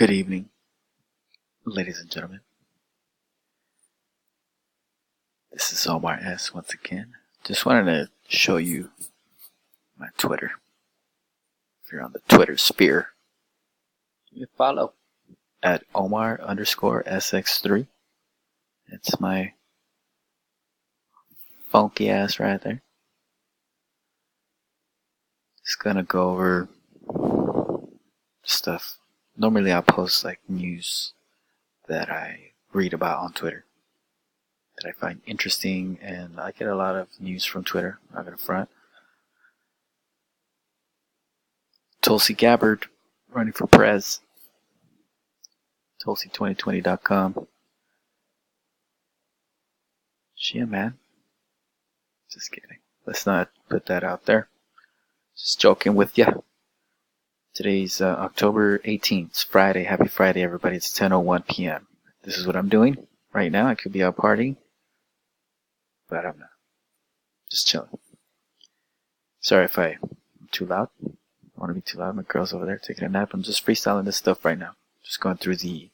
Good evening, ladies and gentlemen. This is Omar S. once again. Just wanted to show you my Twitter. If you're on the Twitter sphere, you follow at Omar_SX3. It's my funky ass right there. Just gonna go over stuff. Normally I post like news that I read about on Twitter that I find interesting, and I get a lot of news from Twitter, not gonna front. Tulsi Gabbard running for prez. Tulsi2020.com. She a man? Just kidding. Let's not put that out there. Just joking with ya. Today's October 18th. It's Friday. Happy Friday, everybody. It's 10:01 p.m. This is what I'm doing right now. I could be out partying, but I'm not. Just chilling. Sorry if I'm too loud. I want to be too loud. My girl's over there taking a nap. I'm just freestyling this stuff right now. Just going through the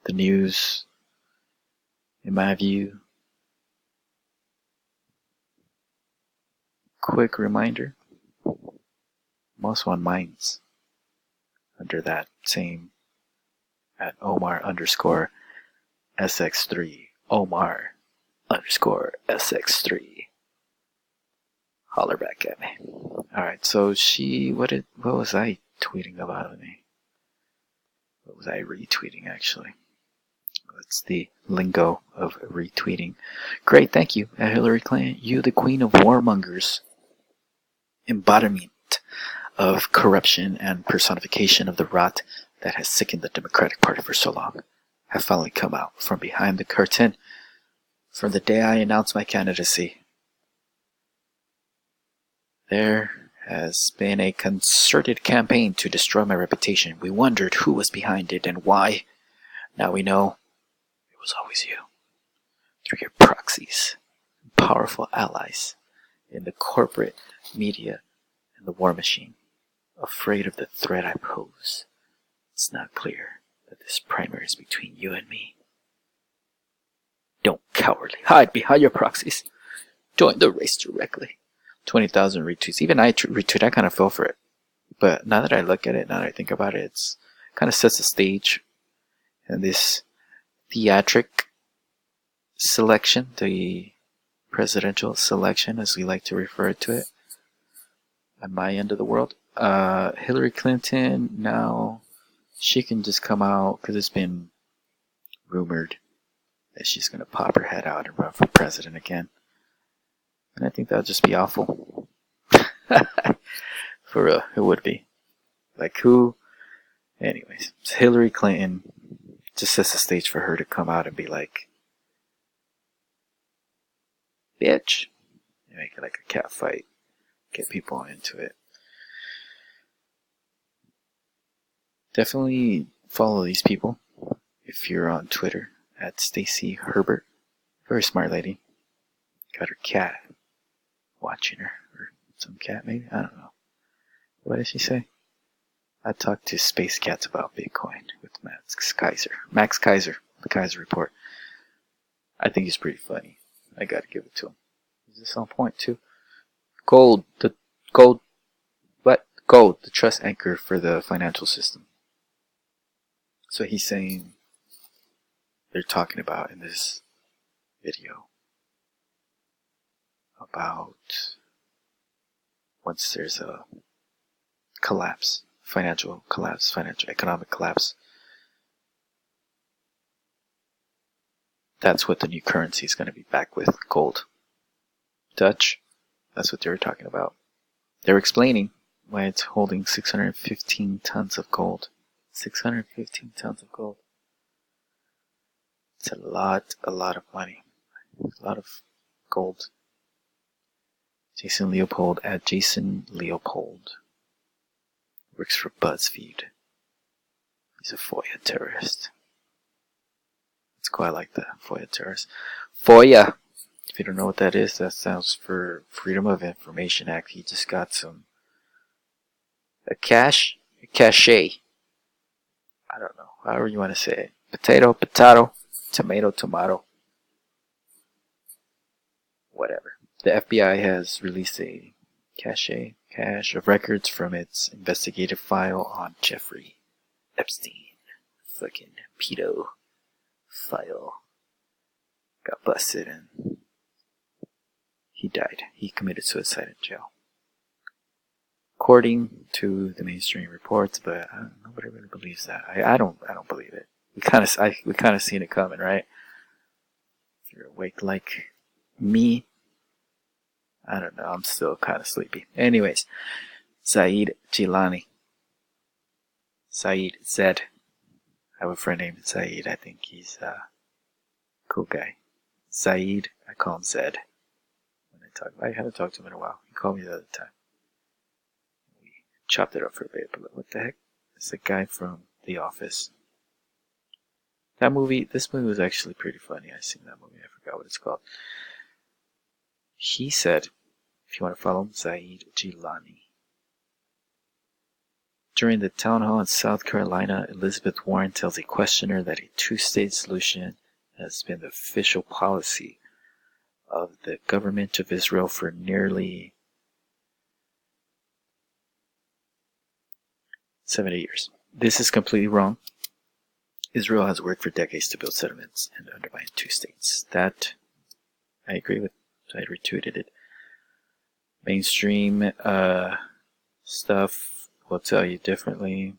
news. In my view, quick reminder. I'm also on Minds under that same at Omar_SX3. Omar_SX3. Holler back at me. Alright, so what was I tweeting about me? What was I retweeting actually? That's the lingo of retweeting. Great, thank you. Hillary Clinton, you the queen of warmongers. Embodiment of corruption and personification of the rot that has sickened the Democratic Party for so long, have finally come out from behind the curtain. From the day I announced my candidacy, there has been a concerted campaign to destroy my reputation. We wondered who was behind it and why. Now we know it was always you, through your proxies, powerful allies in the corporate media and the war machine, afraid of the threat I pose. It's not clear that this primary is between you and me. Don't cowardly hide behind your proxies. Join the race directly. 20,000 retweets. Even I retweet. I kind of fell for it. But now that I look at it, now that I think about it, it's kind of sets the stage. And this theatric selection, the presidential selection, as we like to refer to it, on my end of the world. Hillary Clinton, now she can just come out, because it's been rumored that she's going to pop her head out and run for president again. And I think that would just be awful. For real, it would be. Like who? Anyways, Hillary Clinton just sets the stage for her to come out and be like, bitch. You make it like a cat fight. Get people into it. Definitely follow these people if you're on Twitter at Stacey Herbert. Very smart lady. Got her cat watching her, or some cat maybe. I don't know. What did she say? I talked to space cats about Bitcoin with Max Kaiser, the Kaiser Report. I think he's pretty funny. I gotta give it to him. Is this on point too? Gold, the trust anchor for the financial system. So he's saying, they're talking about in this video about once there's a collapse, financial economic collapse, that's what the new currency is going to be back with, gold. Dutch, that's what they were talking about. They were explaining why it's holding 615 tons of gold. 615 tons of gold. It's a lot of money. A lot of gold. Jason Leopold at Jason Leopold. Works for BuzzFeed. He's a FOIA terrorist. Let's go, I like that. FOIA terrorist. FOIA! If you don't know what that is, that stands for Freedom of Information Act. He just got a cache. I don't know. however you want to say it. Potato, potato, tomato, tomato. Whatever. The FBI has released a cache of records from its investigative file on Jeffrey Epstein. Fucking pedo file. Got busted and he died. He committed suicide in jail. According to the mainstream reports, but nobody really believes that. I don't believe it. We kind of seen it coming, right? If you're awake like me, I don't know. I'm still kind of sleepy. Anyways, Syed Jelani. Zed. I have a friend named Syed. I think he's a cool guy. Syed, I call him Zed. I haven't talked to him in a while. He called me the other time. We chopped it up for a bit, but what the heck? It's a guy from The Office. This movie was actually pretty funny. I seen that movie. I forgot what it's called. He said, if you want to follow him, Syed Jelani. During the town hall in South Carolina, Elizabeth Warren tells a questioner that a two-state solution has been the official policy of the government of Israel for nearly 70 years. This is completely wrong. Israel has worked for decades to build settlements and undermine two states. That I agree with. I retweeted it. Mainstream stuff will tell you differently.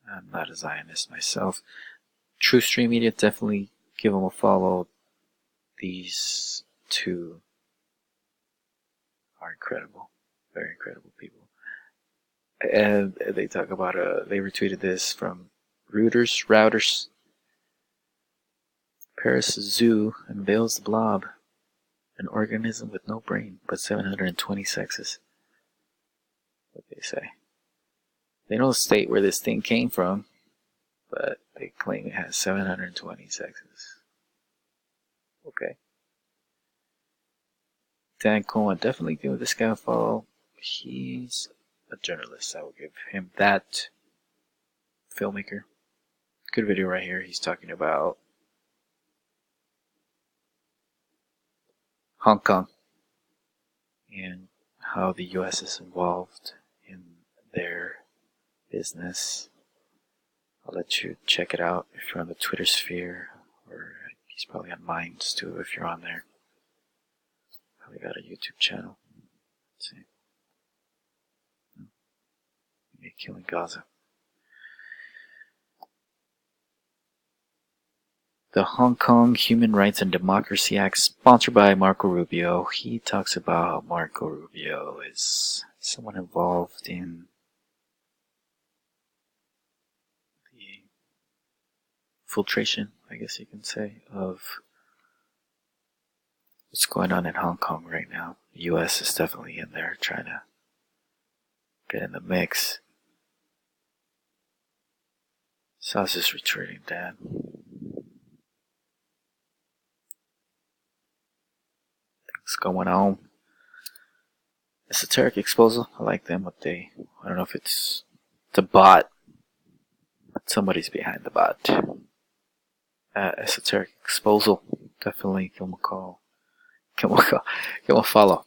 I'm not a Zionist myself. True Stream Media, definitely give them a follow. These two are incredible. Very incredible people. And they talk about, they retweeted this from Routers. Paris Zoo unveils the blob, an organism with no brain, but 720 sexes. What they say. They don't state where this thing came from, but they claim it has 720 sexes. Okay. Dan Cohen, definitely give this guy a follow. He's a journalist. I will give him that. Filmmaker. Good video right here. He's talking about Hong Kong and how the U.S. is involved in their business. I'll let you check it out if you're on the Twitter sphere, or he's probably on Minds too if you're on there. Probably got a YouTube channel. Let's see. Maybe Killing Gaza. The Hong Kong Human Rights and Democracy Act, sponsored by Marco Rubio. He talks about how Marco Rubio is someone involved in the filtration, I guess you can say, of what's going on in Hong Kong right now. The U.S. is definitely in there trying to get in the mix. Sauce is retreating, Dan. Things going on. Esoteric Exposal. I like them. I don't know if it's a bot, but somebody's behind the bot. Esoteric Exposal. Definitely give them a call. Give them a follow.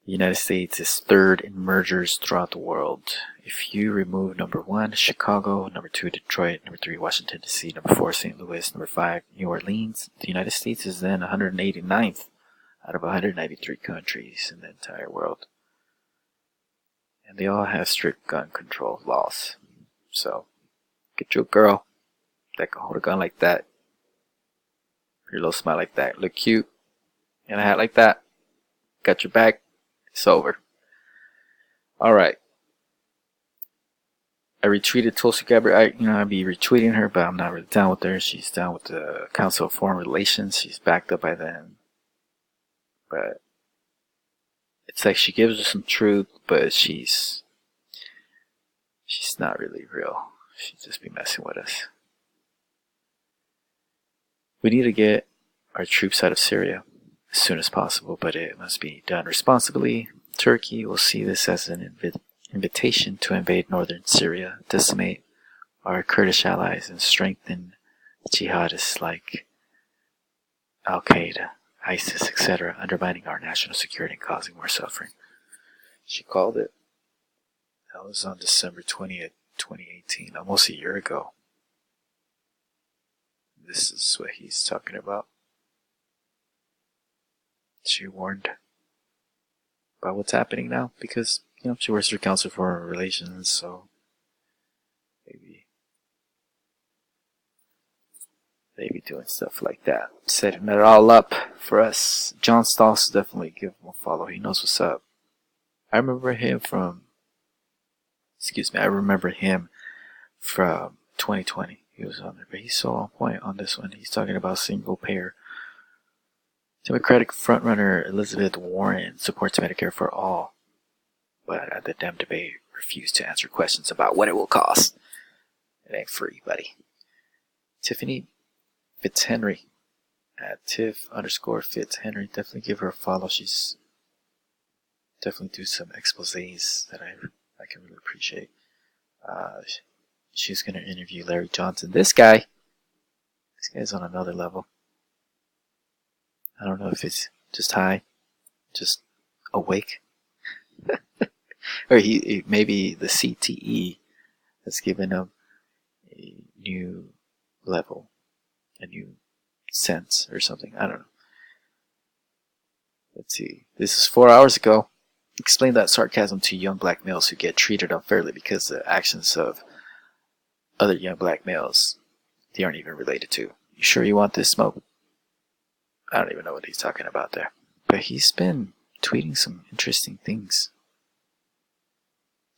The United States is third in mergers throughout the world. If you remove number 1, Chicago, number 2, Detroit, number 3, Washington, D.C., number 4, St. Louis, number 5, New Orleans, the United States is then 189th out of 193 countries in the entire world. And they all have strict gun control laws. So, get you a girl that can hold a gun like that. Your little smile like that. Look cute. And a hat like that. Got your back. It's over. Alright. I retweeted Tulsi Gabbard. I'd be retweeting her, but I'm not really down with her. She's down with the Council of Foreign Relations. She's backed up by them. But it's like she gives us some truth, but she's not really real. She'd just be messing with us. We need to get our troops out of Syria as soon as possible, but it must be done responsibly. Turkey will see this as an invitation to invade northern Syria, decimate our Kurdish allies and strengthen jihadists like Al-Qaeda, ISIS, etc., undermining our national security and causing more suffering. She called it. That was on December 20th, 2018, almost a year ago. This is what he's talking about. She warned about what's happening now because, she works for Council for Foreign Relations, so maybe they be doing stuff like that. Setting it all up for us. John Stoss, definitely give him a follow. He knows what's up. I remember him from 2020. He was on there, but he's so on point on this one. He's talking about single payer. Democratic frontrunner Elizabeth Warren supports Medicare for all, but at the Dem debate refused to answer questions about what it will cost. It ain't free, buddy. Tiffany Fitzhenry at Tiff_Fitzhenry. Definitely give her a follow. She's definitely do some exposés that I can really appreciate. She's gonna interview Larry Johnson. This guy's on another level. I don't know if it's just high, just awake, or he maybe the CTE has given him a new level, a new sense or something. I don't know. Let's see. This is 4 hours ago. Explain that sarcasm to young black males who get treated unfairly because the actions of other young black males they aren't even related to. You sure you want this smoke? I don't even know what he's talking about there. But he's been tweeting some interesting things.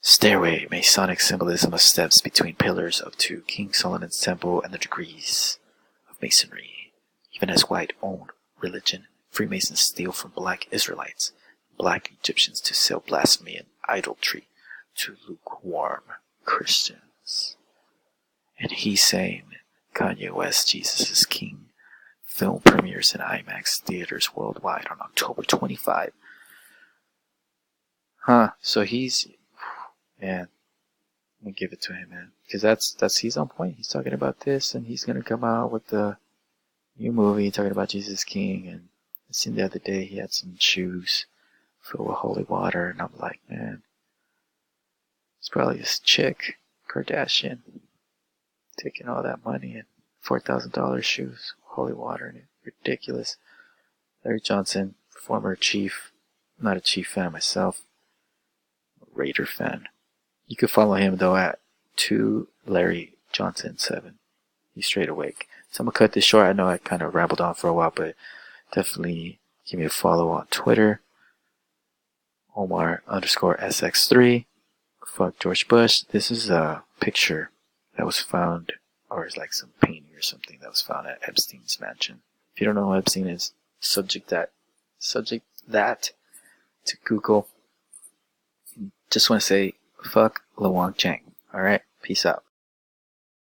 Stairway, Masonic symbolism of steps between pillars up to King Solomon's temple and the degrees of Masonry. Even as white-owned religion, Freemasons steal from black Israelites, black Egyptians to sell blasphemy and idolatry to lukewarm Christians. And he's saying Kanye West, Jesus is King. Film premieres in IMAX theaters worldwide on October 25. So he's, man, I'm gonna give it to him, man, because that's he's on point. He's talking about this, and he's gonna come out with the new movie talking about Jesus King. And I seen the other day he had some shoes filled with holy water, and I'm like, man, it's probably this chick, Kardashian, taking all that money and $4,000 shoes, holy water in it. Ridiculous. Larry Johnson, former chief. I'm not a Chief fan myself. A Raider fan. You can follow him though at 2LarryJohnson7. He's straight awake. So I'm gonna cut this short. I know I kind of rambled on for a while, but definitely give me a follow on Twitter. Omar_SX3. Fuck George Bush. This is a picture that was found, or it's like some painting or something that was found at Epstein's mansion. If you don't know who Epstein is, subject that to Google. Just want to say, fuck Luang Chang. Alright? Peace out.